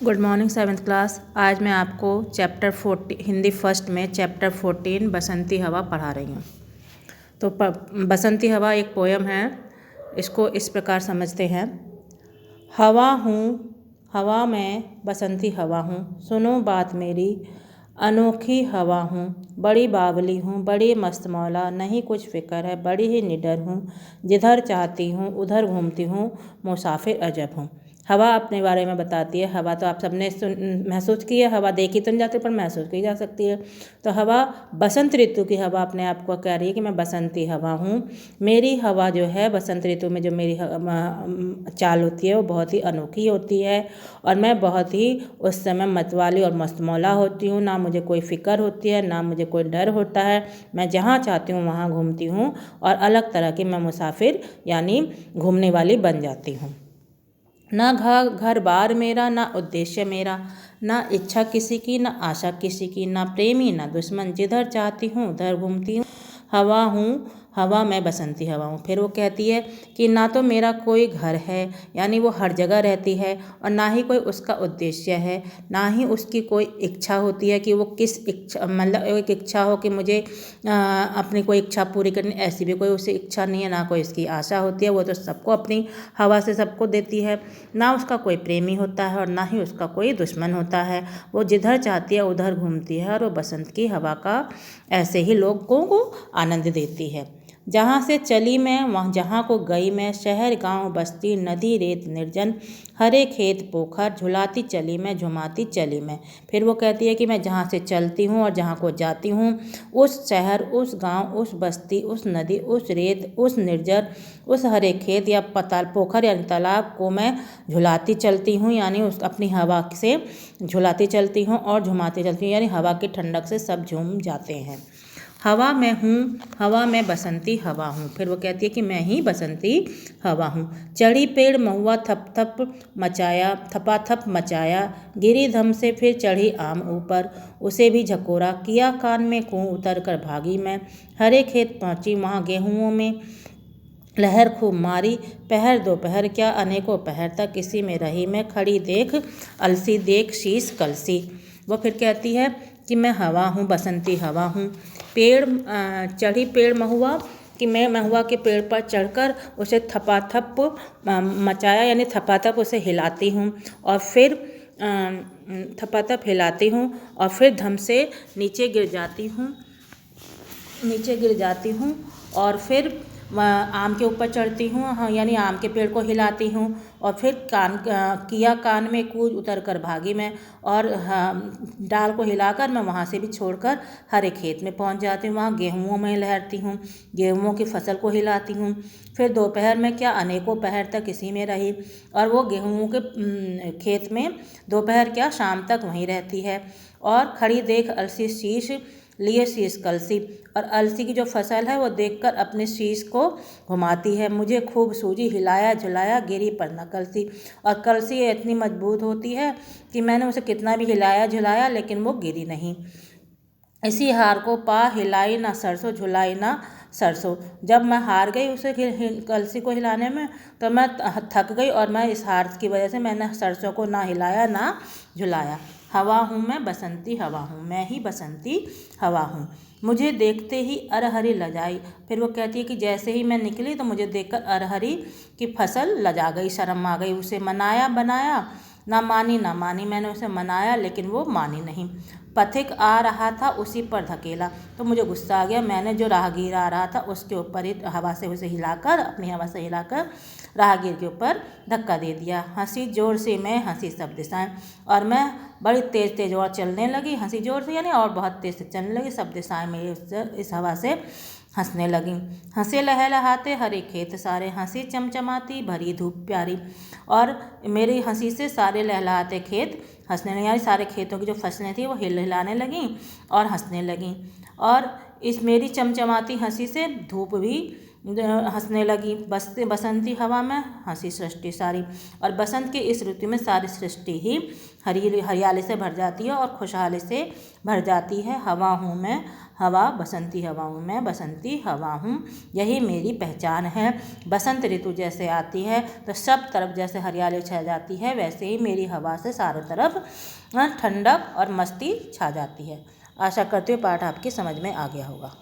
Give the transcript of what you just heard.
Good morning seventh class. आज मैं आपको चैप्टर 14 हिंदी फर्स्ट में चैप्टर 14 बसंती हवा पढ़ा रही हूँ। तो बसंती हवा एक पोयम है। इसको इस प्रकार समझते हैं। हवा हूँ, हवा मैं बसंती हवा हूँ, सुनो बात मेरी अनोखी हवा हूँ। बड़ी बावली हूँ, बड़ी मस्त मौला, नहीं कुछ फ़िक्र है, बड़ी ही निडर हूँ। जिधर चाहती हूँ उधर घूमती हूँ, मुसाफिर अजब हूँ। हवा अपने बारे में बताती है। हवा तो आप सबने महसूस की है, हवा देखी तो नहीं जाती पर महसूस की जा सकती है। तो हवा बसंत ऋतु की हवा अपने आप को कह रही है कि मैं बसंती हवा हूँ। मेरी हवा जो है बसंत ऋतु में जो मेरी चाल होती है वो बहुत ही अनोखी होती है और मैं बहुत ही उस समय मतवाली और मस्तमौला होती हूँ। ना मुझे कोई फ़िक्र होती है, ना मुझे कोई डर होता है। मैं जहाँ चाहती हूँ वहाँ घूमती हूँ और अलग तरह की मैं मुसाफिर यानी घूमने वाली बन जाती हूँ। ना घर बार मेरा, ना उद्देश्य मेरा, ना इच्छा किसी की, ना आशा किसी की, ना प्रेमी ना दुश्मन, जिधर चाहती हूँ उधर घूमती हूँ। हवा हूँ, हवा मैं बसंती हवा हूँ। फिर वो कहती है कि ना तो मेरा कोई घर है, यानी वो हर जगह रहती है, और ना ही कोई उसका उद्देश्य है, ना ही उसकी कोई इच्छा होती है कि वो किस इच्छा, मतलब एक इच्छा हो कि मुझे अपनी कोई इच्छा पूरी करनी, ऐसी भी कोई उसे इच्छा नहीं है। ना कोई उसकी आशा होती है, वो तो सबको अपनी हवा से सबको देती है। ना उसका कोई प्रेमी होता है और ना ही उसका कोई दुश्मन होता है। वो जिधर चाहती है उधर घूमती है और वो बसंत की हवा का ऐसे ही लोगों को आनंद देती है। जहाँ से चली मैं वहाँ जहाँ को गई मैं, शहर गांव बस्ती नदी रेत निर्जन, हरे खेत पोखर, झुलाती चली मैं झुमाती चली मैं। फिर वो कहती है कि मैं जहाँ से चलती हूँ और जहाँ को जाती हूँ, उस शहर, उस गांव, उस बस्ती, उस नदी, उस रेत, उस निर्जर, उस हरे खेत या पताल पोखर या तालाब को मैं झुलाती चलती हूँ, यानी उस अपनी हवा से झुलाती चलती हूँ और झुमाती चलती हूँ, यानी हवा की ठंडक से सब झूम जाते हैं। हवा मैं हूँ, हवा मैं बसंती हवा हूँ। फिर वो कहती है कि मैं ही बसंती हवा हूँ। चढ़ी पेड़ महुआ थप थप मचाया, थपा थप मचाया, गिरी धम से फिर चढ़ी आम ऊपर, उसे भी झकोरा, किया कान में कुएं उतर कर भागी मैं, हरे खेत पहुँची वहाँ गेहूँओं में लहर खूब मारी, पहर दोपहर क्या अनेकों पहर तक किसी में रही मैं, खड़ी देख अलसी देख शीश कलसी। वो फिर कहती है कि मैं हवा हूँ, बसंती हवा हूँ। चढ़ी पेड़ महुआ कि मैं महुआ के पेड़ पर चढ़कर उसे थपाथप मचाया, यानी थपाथप उसे हिलाती हूँ और फिर थपाथप हिलाती हूँ और फिर धम से नीचे गिर जाती हूँ और फिर आम के ऊपर चढ़ती हूँ, हाँ, यानी आम के पेड़ को हिलाती हूँ और फिर कान में कूद उतर कर भागी मैं और डाल को हिलाकर मैं वहाँ से भी छोड़कर हरे खेत में पहुँच जाती हूँ। वहाँ गेहूँओं में लहरती हूँ, गेहूँओं की फसल को हिलाती हूँ। फिर दोपहर में क्या अनेकों पहर तक इसी में रही और वो गेहूँओं के खेत में दोपहर क्या शाम तक वहीं रहती है। और खड़ी देख अलसी शीश लिए शीश कलसी, और अलसी की जो फसल है वो देखकर अपने शीश को घुमाती है। मुझे खूब सूझी, हिलाया झुलाया, गिरी पर न कलसी, और कलसी इतनी मजबूत होती है कि मैंने उसे कितना भी हिलाया झुलाया लेकिन वो गिरी नहीं। इसी हार को पा हिलाई ना सरसों, झुलाई ना सरसों। जब मैं हार गई उसे कलसी को हिलाने में तो मैं थक गई और मैं इस हार की वजह से मैंने सरसों को ना हिलाया ना झुलाया। हवा हूँ मैं बसंती हवा हूँ, मैं ही बसंती हवा हूँ। मुझे देखते ही अरहरी लजाई। फिर वो कहती है कि जैसे ही मैं निकली तो मुझे देखकर अरहरी की फसल लजा गई, शर्म आ गई। उसे मनाया बनाया, ना मानी, मैंने उसे मनाया लेकिन वो मानी नहीं। पथिक आ रहा था उसी पर धकेला, तो मुझे गुस्सा आ गया। मैंने जो राहगीर आ रहा था उसके ऊपर ही हवा से उसे हिलाकर, अपनी हवा से हिलाकर राहगीर के ऊपर धक्का दे दिया। हंसी जोर से मैं, हंसी सब दिशाएं, और मैं बड़ी तेज़ और चलने लगी। हंसी जोर से यानी और बहुत तेज़ से चलने लगी। सब दिशाएं मेरी इस हवा से हंसने लगी। हंसे लहलहाते हरे खेत सारे, हंसी चमचमाती भरी धूप प्यारी, और मेरी हंसी से सारे लहलहाते खेत हंसने लगे, यानी सारे खेतों की जो फसलें थी वो हिलाने लगीं और हंसने लगीं। और इस मेरी चमचमाती हंसी से धूप भी हंसने लगी। बसंती हवा में हंसी सृष्टि सारी, और बसंत के इस ऋतु में सारी सृष्टि ही हरियाली से भर जाती है और खुशहाली से भर जाती है। हवा हूँ मैं, हवा बसंती हवा हूँ, मैं बसंती हवा हूँ, यही मेरी पहचान है। बसंत ऋतु जैसे आती है तो सब तरफ जैसे हरियाली छा जाती है, वैसे ही मेरी हवा से चारों तरफ ठंडक और मस्ती छा जाती है। आशा करती हूँ पाठ आपकी समझ में आ गया होगा।